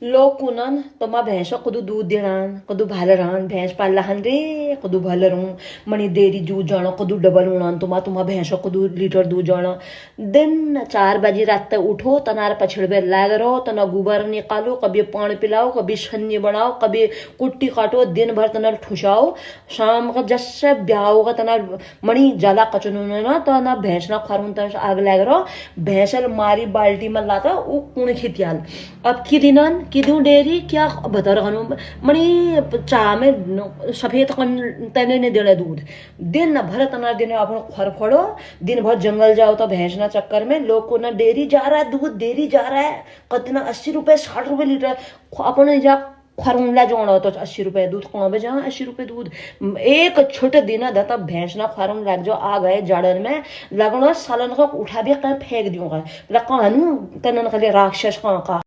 लोक कुनन तमा भैंस कदू दूध देणान कदू भालरान भैंस पाल्लाहन रे कदू भालरू मणि डेरी दूध जाना कदू डबल उड़ान तुमा भैंस कदू लीटर दूध जाना दिन 4 बजे रात तक उठो तनार पछड़बे लाग रहो तना गोबर निकालो कभी पानी पिलाओ कभी छन्नी बनाओ कभी कुट्टी काटो दिन भर तनार ठुसाओ शाम का जैसे ब्याह होगा तनार मणि जाला कचनो ना तो ना भैंस ना खारून तस आग लाग रहो भैंसल मारी बाल्टी में लाता वो कुण खितियाल अब की दिनन की दूं डेयरी क्या बता रहा मणि चाह में सफेद तने ने देना दूध दिन भर तना दिन अपन खड़खड़ो दिन भर जंगल जाओ तो भैंस ना चक्कर में लोग को ना डेयरी जा रहा है दूध डेयरी जा रहा है कितना 80 रुपए 60 रुपए लीटर अपन जा खरुला जोड़ो तो 80 रुपए दूध कौन बे जहाँ 80 रुपए दूध एक छोटे दिन दता भैंस ना फार्म लग जो आ गए जड़न में लगना सालन का उठा भी कहीं फेंक दूंगा लगा तनन खाली राक्षस का